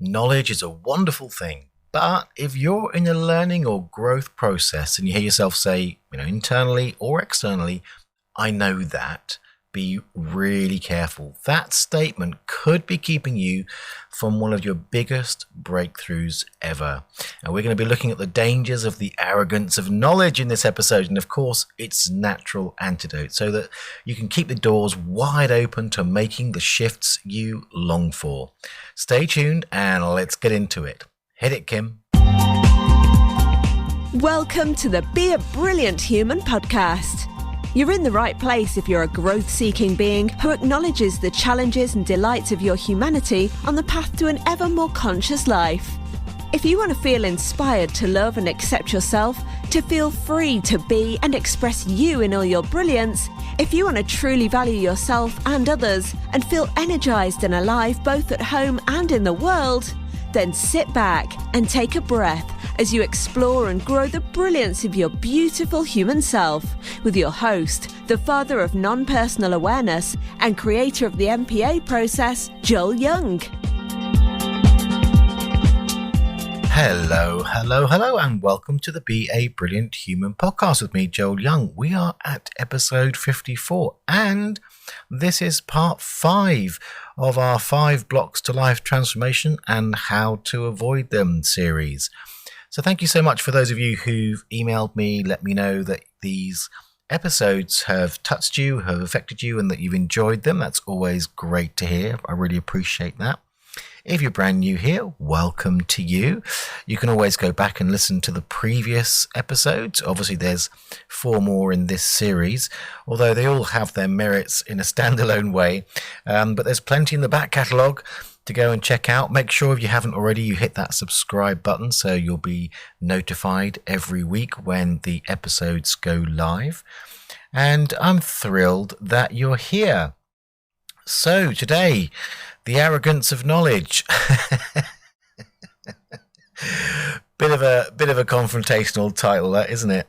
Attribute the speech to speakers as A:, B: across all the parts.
A: Knowledge is a wonderful thing, but if you're in a learning or growth process and you hear yourself say, internally or externally, I know that, be really careful. That statement could be keeping you from one of your biggest breakthroughs ever. And we're going to be looking at the dangers of the arrogance of knowledge in this episode, and of course, its natural antidote, so that you can keep the doors wide open to making the shifts you long for. Stay tuned and let's get into it. Hit it, Kim.
B: Welcome to the Be a Brilliant Human podcast. You're in the right place if you're a growth-seeking being who acknowledges the challenges and delights of your humanity on the path to an ever more conscious life. If you want to feel inspired to love and accept yourself, to feel free to be and express you in all your brilliance, if you want to truly value yourself and others and feel energized and alive both at home and in the world, then sit back and take a breath as you explore and grow the brilliance of your beautiful human self with your host, the father of non-personal awareness and creator of the MPA process, Joel Young.
A: Hello, and welcome to the Be a Brilliant Human podcast with me, Joel Young. We are at episode 54, and this is part 5 of our 5 blocks to life transformation and how to avoid them series. So thank you so much for those of you who've emailed me, let me know that these episodes have touched you, have affected you, and that you've enjoyed them. That's always great to hear. I really appreciate that. If you're brand new here, welcome to you. You can always go back and listen to the previous episodes. Obviously, there's 4 more in this series, although they all have their merits in a standalone way. But there's plenty in the back catalogue to go and check out. Make sure if you haven't already, you hit that subscribe button so you'll be notified every week when the episodes go live. And I'm thrilled that you're here. So today, the arrogance of knowledge. bit of a confrontational title, that, isn't it?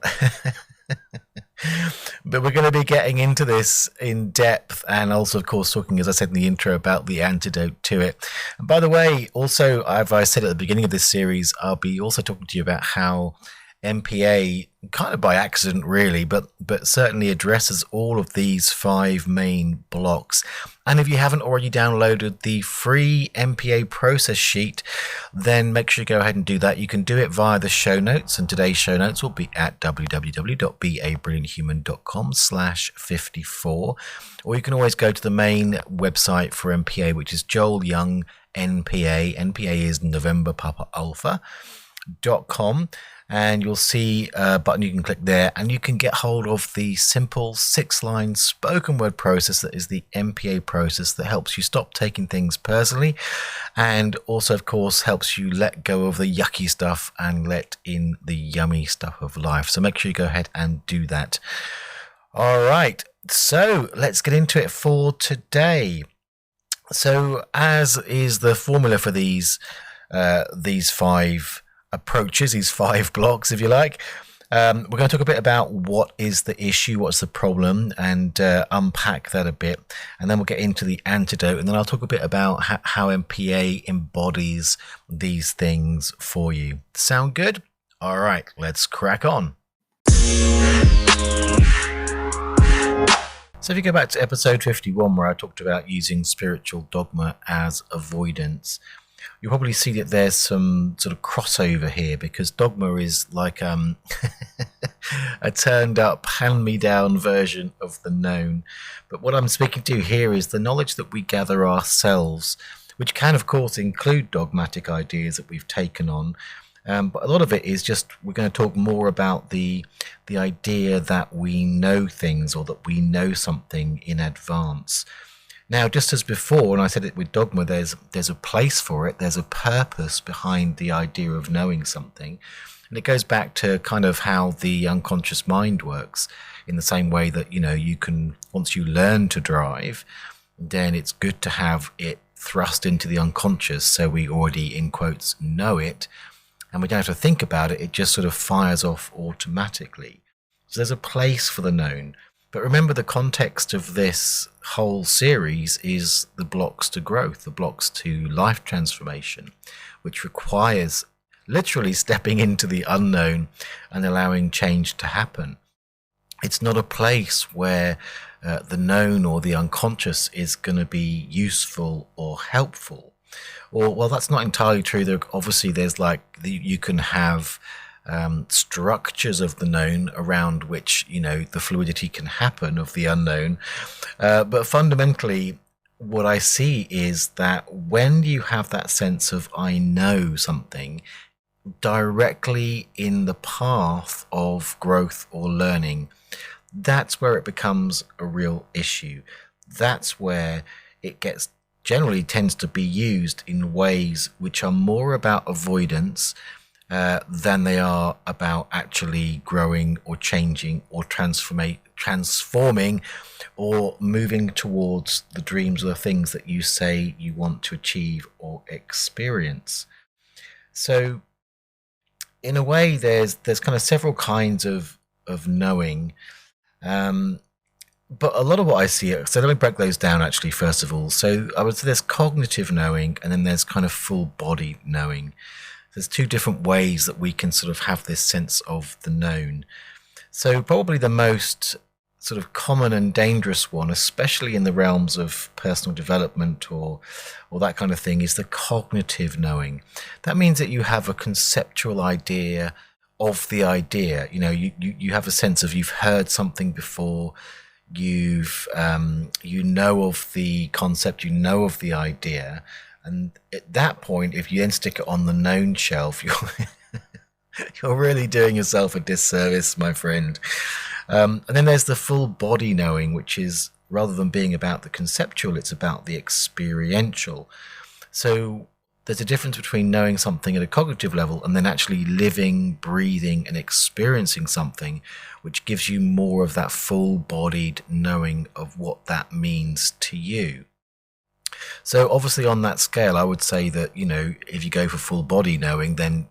A: But we're going to be getting into this in depth and also, of course, talking, as I said in the intro, about the antidote to it. And by the way, also, as I said at the beginning of this series, I'll be also talking to you about how MPA, kind of by accident really, but certainly addresses all of these 5 main blocks. And if you haven't already downloaded the free MPA process sheet, then make sure you go ahead and do that. You can do it via the show notes, and today's show notes will be at www.beabrillianthuman.com/54, or you can always go to the main website for MPA, which is Joel Young NPA. NPA is November Papa Alpha.com. And you'll see a button you can click there, and you can get hold of the simple 6-line spoken word process that is the MPA process that helps you stop taking things personally, and also, of course, helps you let go of the yucky stuff and let in the yummy stuff of life. So make sure you go ahead and do that. All right, so let's get into it for today. So as is the formula for these 5 approaches, these 5 blocks, if you like, we're going to talk a bit about what is the issue, what's the problem, and unpack that a bit, and then we'll get into the antidote, and then I'll talk a bit about how MPA embodies these things for you. Sound good? All right, let's crack on. So if you go back to episode 51, where I talked about using spiritual dogma as avoidance, you'll probably see that there's some sort of crossover here, because dogma is like a turned up, hand-me-down version of the known. But what I'm speaking to here is the knowledge that we gather ourselves, which can, of course, include dogmatic ideas that we've taken on. But a lot of it is just, we're going to talk more about the idea that we know things, or that we know something in advance. Now, just as before, and I said it with dogma, there's a place for it, there's a purpose behind the idea of knowing something. And it goes back to kind of how the unconscious mind works, in the same way that, you can, once you learn to drive, then it's good to have it thrust into the unconscious, so we already, in quotes, know it, and we don't have to think about it, it just sort of fires off automatically. So there's a place for the known. But remember, the context of this whole series is the blocks to growth, the blocks to life transformation, which requires literally stepping into the unknown and allowing change to happen. It's not a place where the known or the unconscious is going to be useful or helpful. Or, well, that's not entirely true. Obviously, there's you can have structures of the known around which, the fluidity can happen of the unknown. But fundamentally, what I see is that when you have that sense of I know something directly in the path of growth or learning, that's where it becomes a real issue. That's where it generally tends to be used in ways which are more about avoidance than they are about actually growing or changing or transforming or moving towards the dreams or the things that you say you want to achieve or experience. So in a way, there's kind of several kinds of knowing. But a lot of what I see, so let me break those down actually, first of all. So I would say there's cognitive knowing, and then there's kind of full body knowing. There's two different ways that we can sort of have this sense of the known. So probably the most sort of common and dangerous one, especially in the realms of personal development or that kind of thing, is the cognitive knowing. That means that you have a conceptual idea of the idea. You have a sense of you've heard something before, you know of the concept, you know of the idea. And at that point, if you then stick it on the known shelf, you're really doing yourself a disservice, my friend. And then there's the full body knowing, which is, rather than being about the conceptual, it's about the experiential. So there's a difference between knowing something at a cognitive level and then actually living, breathing, and experiencing something, which gives you more of that full-bodied knowing of what that means to you. So obviously on that scale, I would say that, if you go for full body knowing, then,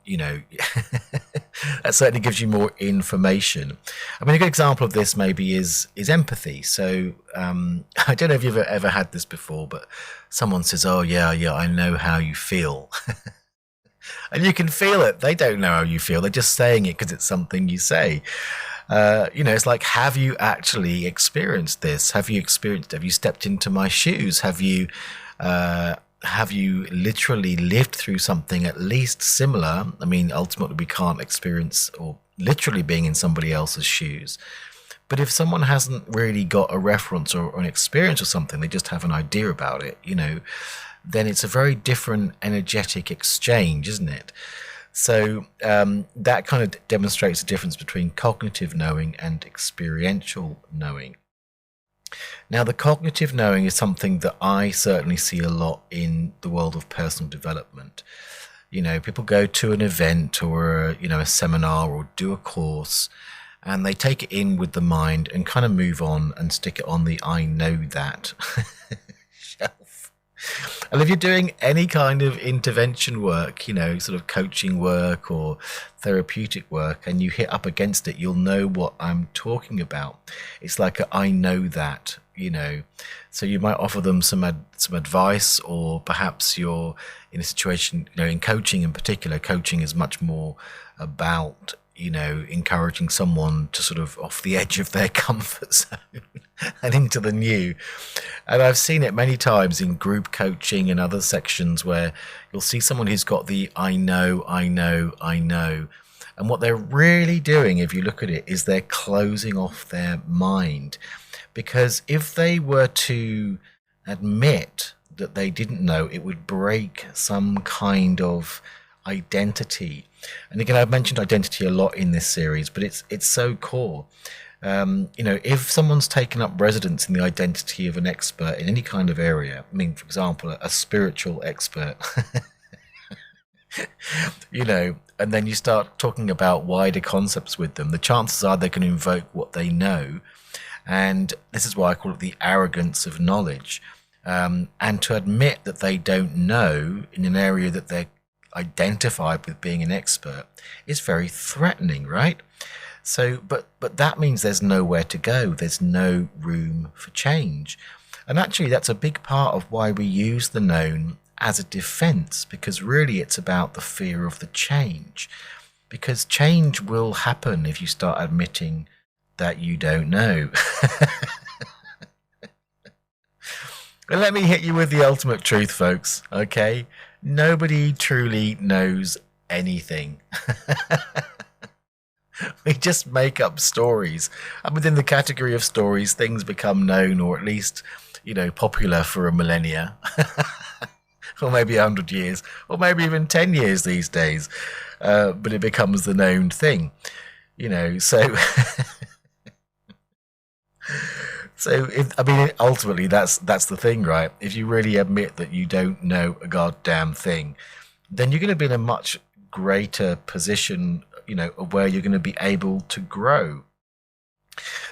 A: that certainly gives you more information. I mean, a good example of this maybe is empathy. So I don't know if you've ever had this before, but someone says, oh, yeah, I know how you feel. And you can feel it. They don't know how you feel. They're just saying it because it's something you say. It's like, have you actually experienced this? Have you stepped into my shoes? Have you literally lived through something at least similar? I mean, ultimately we can't experience or literally being in somebody else's shoes. But if someone hasn't really got a reference or an experience or something, they just have an idea about it, then it's a very different energetic exchange, isn't it? So that kind of demonstrates the difference between cognitive knowing and experiential knowing. Now, the cognitive knowing is something that I certainly see a lot in the world of personal development. People go to an event or a seminar or do a course, and they take it in with the mind and kind of move on and stick it on the I know that shelf. And if you're doing any kind of intervention work, sort of coaching work or therapeutic work, and you hit up against it, you'll know what I'm talking about. It's like I know that, So you might offer them some advice, or perhaps you're in a situation, in coaching in particular, coaching is much more about encouraging someone to sort of off the edge of their comfort zone and into the new. And I've seen it many times in group coaching and other sections where you'll see someone who's got the I know. And what they're really doing, if you look at it, is they're closing off their mind. Because if they were to admit that they didn't know, it would break some kind of identity. And again, I've mentioned identity a lot in this series, but it's so core. If someone's taken up residence in the identity of an expert in any kind of area, I mean, for example, a spiritual expert, and then you start talking about wider concepts with them, the chances are they're going to invoke what they know. And this is why I call it the arrogance of knowledge. And to admit that they don't know in an area that they're identified with being an expert is very threatening, right? But that means there's nowhere to go. There's no room for change. And actually, that's a big part of why we use the known as a defense, because really it's about the fear of the change. Because change will happen if you start admitting that you don't know. And let me hit you with the ultimate truth, folks, okay? Nobody truly knows anything. We just make up stories. And within the category of stories, things become known, or at least, popular for a millennia. Or maybe 100 years, or maybe even 10 years these days. But it becomes the known thing, so... So, ultimately, that's the thing, right? If you really admit that you don't know a goddamn thing, then you're going to be in a much greater position, of where you're going to be able to grow.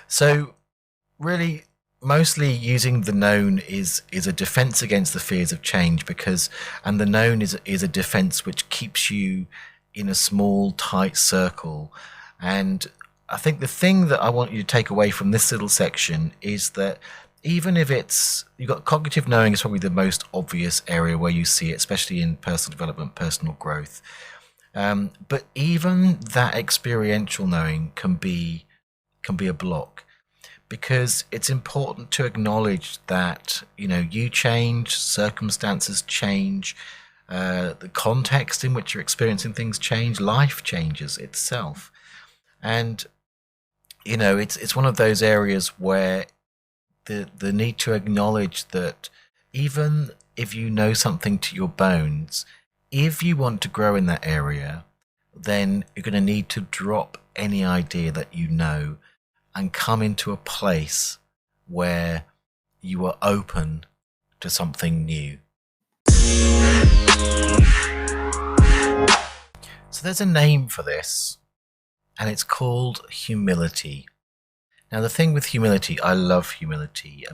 A: So, really, mostly using the known is a defense against the fears of change, and the known is a defense which keeps you in a small, tight circle. And I think the thing that I want you to take away from this little section is that even if you've got cognitive knowing is probably the most obvious area where you see it, especially in personal development, personal growth. But even that experiential knowing can be a block, because it's important to acknowledge that, you change, circumstances change, the context in which you're experiencing things change, life changes itself. And it's one of those areas where the need to acknowledge that even if you know something to your bones, if you want to grow in that area, then you're going to need to drop any idea that you know and come into a place where you are open to something new. So there's a name for this, and it's called humility. Now, the thing with humility, I love humility.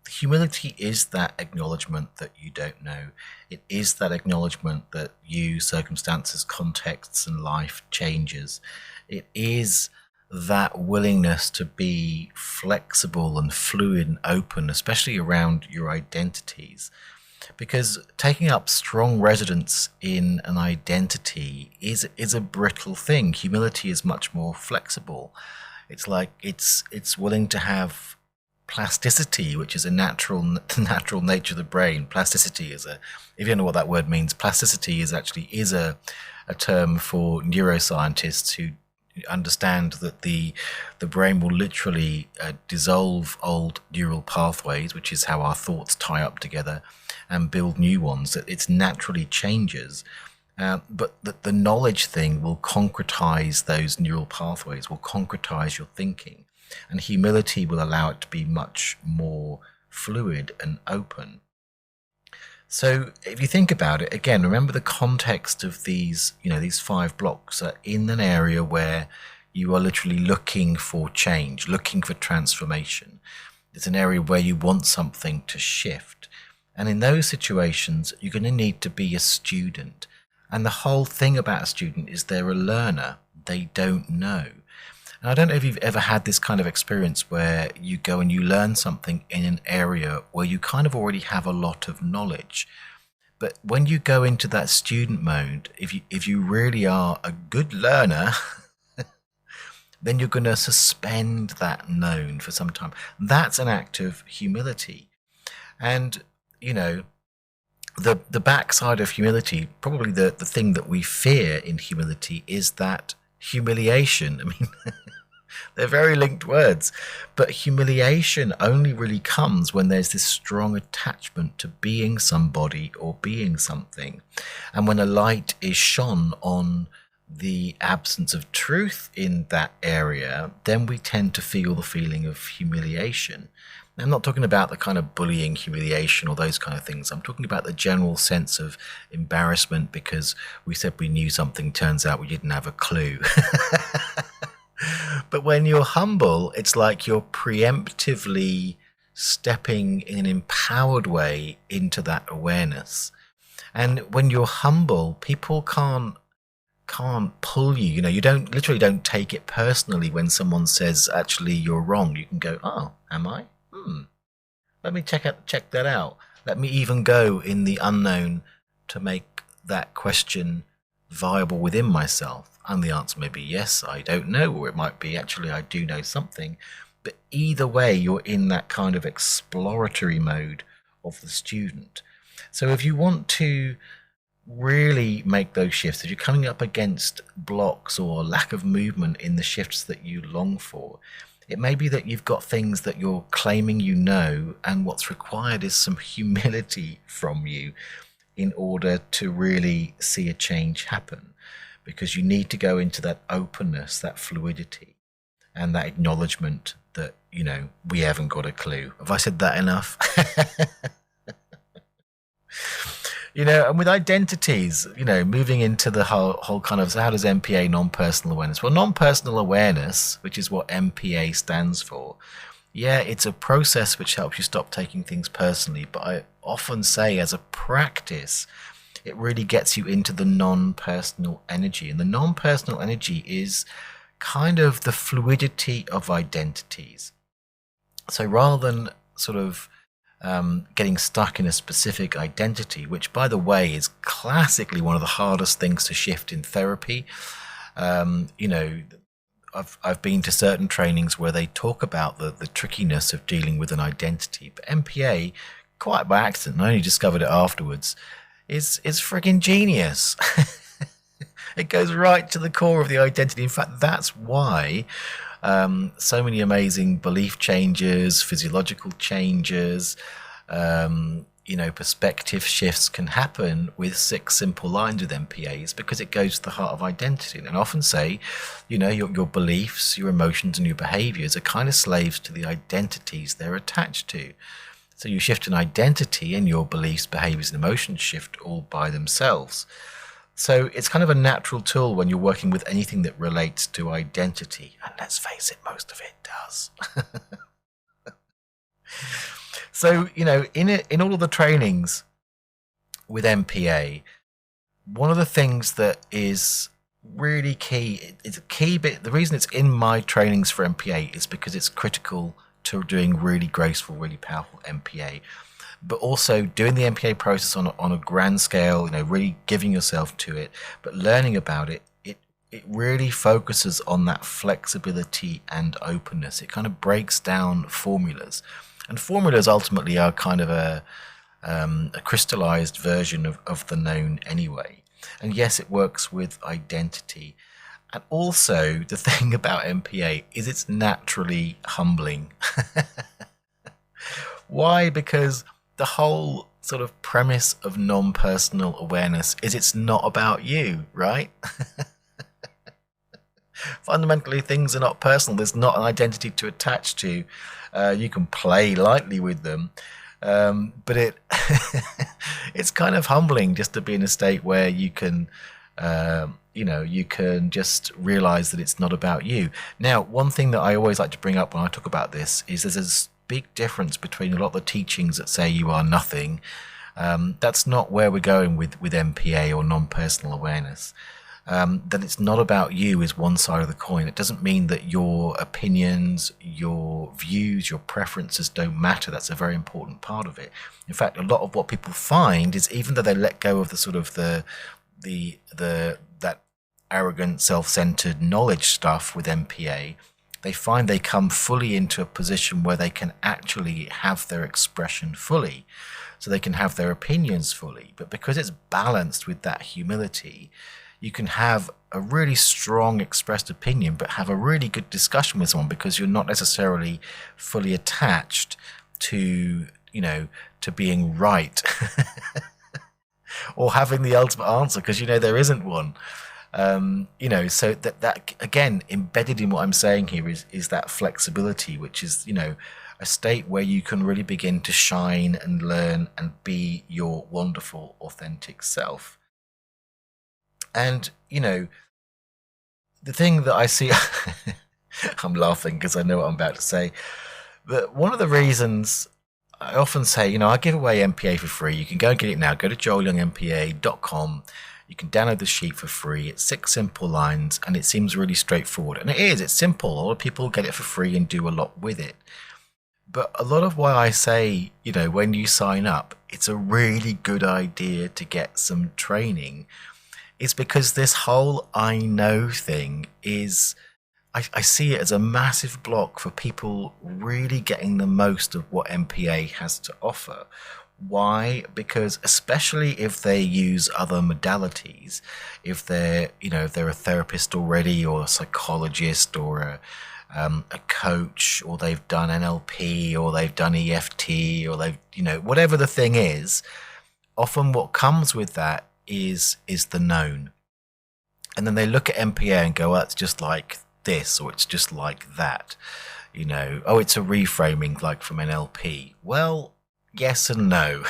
A: Humility is that acknowledgement that you don't know. It is that acknowledgement that circumstances, contexts, and life changes. It is that willingness to be flexible and fluid and open, especially around your identities. Because taking up strong residence in an identity is a brittle thing. Humility is much more flexible. It's like it's willing to have plasticity, which is a natural nature of the brain. Plasticity if you don't know what that word means, plasticity is a term for neuroscientists who understand that the brain will literally dissolve old neural pathways, which is how our thoughts tie up together, and build new ones. It naturally changes. But the knowledge thing will concretize those neural pathways, will concretize your thinking. And humility will allow it to be much more fluid and open. So if you think about it, again, remember the context of these 5 blocks are in an area where you are literally looking for change, looking for transformation. It's an area where you want something to shift. And in those situations, you're going to need to be a student. And the whole thing about a student is they're a learner. They don't know. And I don't know if you've ever had this kind of experience where you go and you learn something in an area where you kind of already have a lot of knowledge. But when you go into that student mode, if you really are a good learner, then you're going to suspend that known for some time. That's an act of humility. And, the backside of humility, probably the thing that we fear in humility, is that humiliation. They're very linked words, but humiliation only really comes when there's this strong attachment to being somebody or being something. And when a light is shone on the absence of truth in that area, then we tend to feel the feeling of humiliation. Now, I'm not talking about the kind of bullying, humiliation, or those kind of things. I'm talking about the general sense of embarrassment because we said we knew something, turns out we didn't have a clue. But when you're humble, it's like you're preemptively stepping in an empowered way into that awareness. And when you're humble, people can't can't pull you. You know, you literally don't take it personally when someone says, actually, you're wrong. You can go, oh, am I? Let me check that out. Let me even go in the unknown to make that question viable within myself. And the answer may be yes, I don't know, or it might be actually I do know something. But either way, you're in that kind of exploratory mode of the student. So if you want to really make those shifts, if you're coming up against blocks or lack of movement in the shifts that you long for, it may be that you've got things that you're claiming you know, and what's required is some humility from you in order to really see a change happen, because you need to go into that openness, that fluidity, and that acknowledgement that, you know, we haven't got a clue. Have I said that enough? You know, and with identities, you know, moving into the whole kind of, so how does MPA, non-personal awareness? Well, non-personal awareness, which is what MPA stands for, yeah, it's a process which helps you stop taking things personally. But I often say as a practice, it really gets you into the non-personal energy. And the non-personal energy is kind of the fluidity of identities. So rather than sort of getting stuck in a specific identity, which, by the way, is classically one of the hardest things to shift in therapy. You know, I've been to certain trainings where they talk about the trickiness of dealing with an identity, but MPA, quite by accident, I only discovered it afterwards, is friggin' genius. It goes right to the core of the identity. In fact, that's why so many amazing belief changes, physiological changes, you know, perspective shifts can happen with 6 simple lines with MPAs, because it goes to the heart of identity. And I often say, you know, your beliefs, your emotions, and your behaviors are kind of slaves to the identities they're attached to. So you shift an identity and your beliefs, behaviors, and emotions shift all by themselves. So it's kind of a natural tool when you're working with anything that relates to identity. And let's face it, most of it does. So, you know, in all of the trainings with MPA, one of the things that is really key, it's a key bit, the reason it's in my trainings for MPA is because it's critical to doing really graceful, really powerful MPA. But also doing the MPA process on a grand scale, you know, really giving yourself to it, but learning about it, it really focuses on that flexibility and openness. It kind of breaks down formulas. And formulas ultimately are kind of a crystallized version of the known anyway. And yes, it works with identity. And also, the thing about MPA is it's naturally humbling. Why? Because the whole sort of premise of non-personal awareness is it's not about you, right? Fundamentally, things are not personal. There's not an identity to attach to. You can play lightly with them, but it's kind of humbling just to be in a state where you can, you know, you can just realize that it's not about you. Now, one thing that I always like to bring up when I talk about this is there's a big difference between a lot of the teachings that say you are nothing. That's not where we're going with MPA or non-personal awareness. That it's not about you is one side of the coin. It doesn't mean that your opinions, your views, your preferences don't matter. That's a very important part of it. In fact, a lot of what people find is, even though they let go of the sort of that arrogant, self-centered knowledge stuff with MPA, they find they come fully into a position where they can actually have their expression fully. So they can have their opinions fully. But because it's balanced with that humility, you can have a really strong expressed opinion, but have a really good discussion with someone, because you're not necessarily fully attached to, you know, to being right or having the ultimate answer, because, you know, there isn't one. You know, so that again, embedded in what I'm saying here is that flexibility, which is, you know, a state where you can really begin to shine and learn and be your wonderful, authentic self. And, you know, the thing that I see, I'm laughing because I know what I'm about to say, but one of the reasons I often say, you know, I give away MPA for free. You can go and get it now. Go to joelyoungmpa.com. You can download the sheet for free. It's 6 simple lines, and it seems really straightforward. And it is. It's simple. A lot of people get it for free and do a lot with it. But a lot of why I say, when you sign up, it's a really good idea to get some training, is because this whole I know thing is, I see it as a massive block for people really getting the most of what MPA has to offer. Why? Because especially if they use other modalities, if they're a therapist already, or a psychologist, or a coach, or they've done NLP, or they've done EFT, or they've, whatever the thing is, often what comes with that is the known. And then they look at MPA and go, it's just like this, or it's just like that. It's a reframing like from NLP. Well, yes and no.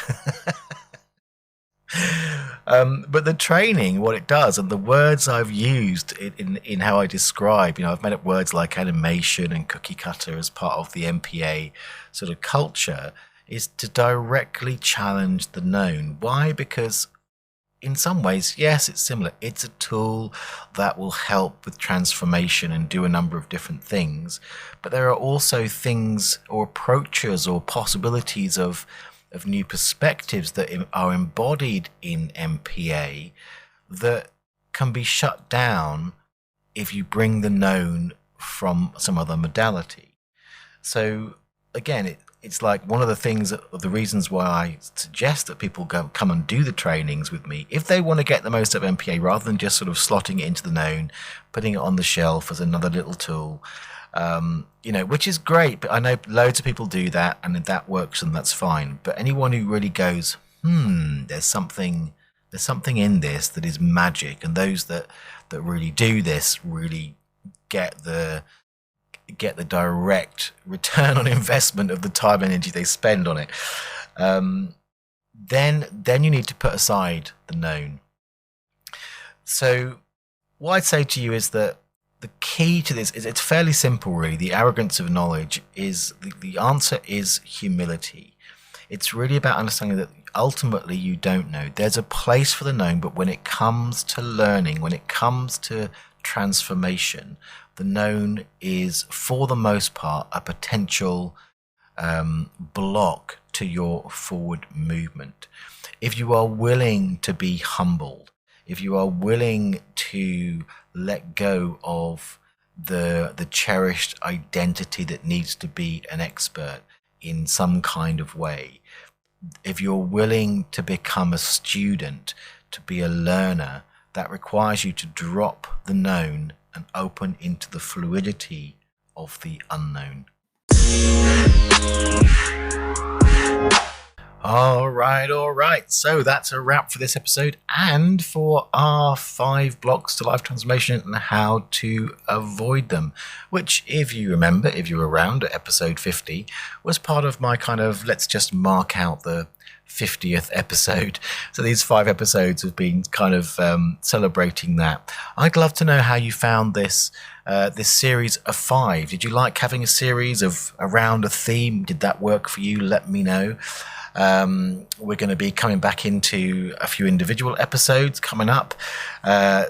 A: But the training, what it does, and the words I've used in how I describe, I've made up words like animation and cookie cutter as part of the MPA sort of culture, is to directly challenge the known. Why? Because in some ways, yes, it's similar. It's a tool that will help with transformation and do a number of different things. But there are also things or approaches or possibilities of new perspectives that are embodied in MPA that can be shut down if you bring the known from some other modality. So again, it's like one of the reasons why I suggest that people come and do the trainings with me, if they want to get the most of MPA, rather than just sort of slotting it into the known, putting it on the shelf as another little tool, which is great. But I know loads of people do that, and that works, and that's fine. But anyone who really goes, there's something in this that is magic, and those that really do this really get the direct return on investment of the time and energy they spend on it, then you need to put aside the known. So what I'd say to you is that the key to this is, it's fairly simple really. The arrogance of knowledge is, the answer is humility. It's really about understanding that ultimately you don't know. There's a place for the known, but when it comes to learning, when it comes to transformation, the known is, for the most part, a potential block to your forward movement. If you are willing to be humbled, if you are willing to let go of the cherished identity that needs to be an expert in some kind of way, if you're willing to become a student, to be a learner, that requires you to drop the known and open into the fluidity of the unknown. All right. So that's a wrap for this episode, and for our 5 blocks to life transformation and how to avoid them, which, if you remember, if you were around at episode 50, was part of my kind of, let's just mark out the 50th episode. So these 5 episodes have been kind of celebrating that. I'd love to know how you found this series of 5. Did you like having a series of around a theme? Did that work for you? Let me know. We're going to be coming back into a few individual episodes coming up,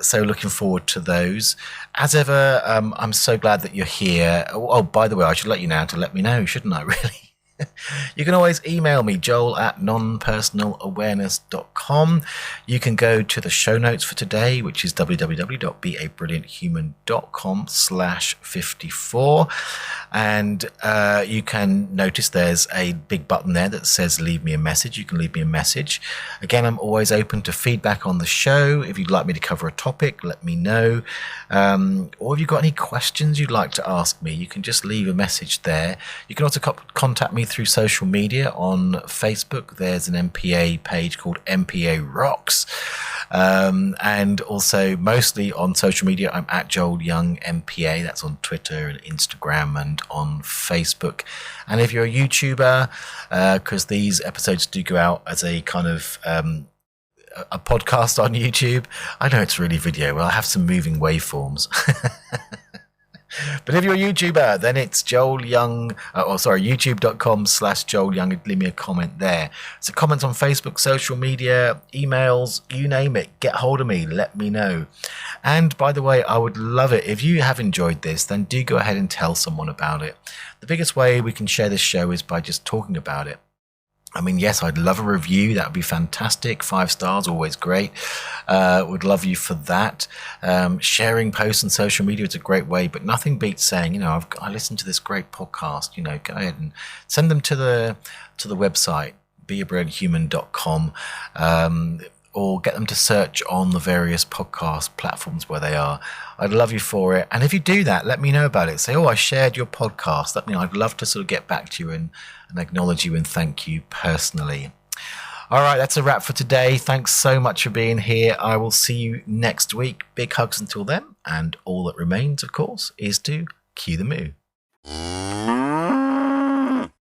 A: so looking forward to those. As ever, I'm so glad that you're here. Oh, by the way, I should let you know to let me know, shouldn't I, really? You can always email me, joel@nonpersonalawareness.com. You can go to the show notes for today, which is www.beabrillianthuman.com/54. And you can notice there's a big button there that says leave me a message. You can leave me a message. Again, I'm always open to feedback on the show. If you'd like me to cover a topic, let me know. Or if you've got any questions you'd like to ask me, you can just leave a message there. You can also contact me through social media. On Facebook, there's an MPA page called MPA Rocks. And also mostly on social media, I'm at Joel Young MPA. That's on Twitter and Instagram and on Facebook. And if you're a YouTuber, because these episodes do go out as a kind of a podcast on YouTube. I know it's really video, but I have some moving waveforms. But if you're a YouTuber, then it's Joel Young, youtube.com/Joel Young. Leave me a comment there. So comments on Facebook, social media, emails, you name it. Get hold of me. Let me know. And by the way, I would love it. If you have enjoyed this, then do go ahead and tell someone about it. The biggest way we can share this show is by just talking about it. I mean, yes, I'd love a review. That would be fantastic. 5 stars, always great. Would love you for that. Sharing posts on social media is a great way, but nothing beats saying, I listened to this great podcast. Go ahead and send them to the website, beabrillianthuman.com, or get them to search on the various podcast platforms where they are. I'd love you for it. And if you do that, let me know about it. Say, I shared your podcast. I'd love to sort of get back to you and acknowledge you and thank you personally. All right, that's a wrap for today. Thanks so much for being here. I will see you next week. Big hugs until then. And all that remains, of course, is to cue the moo.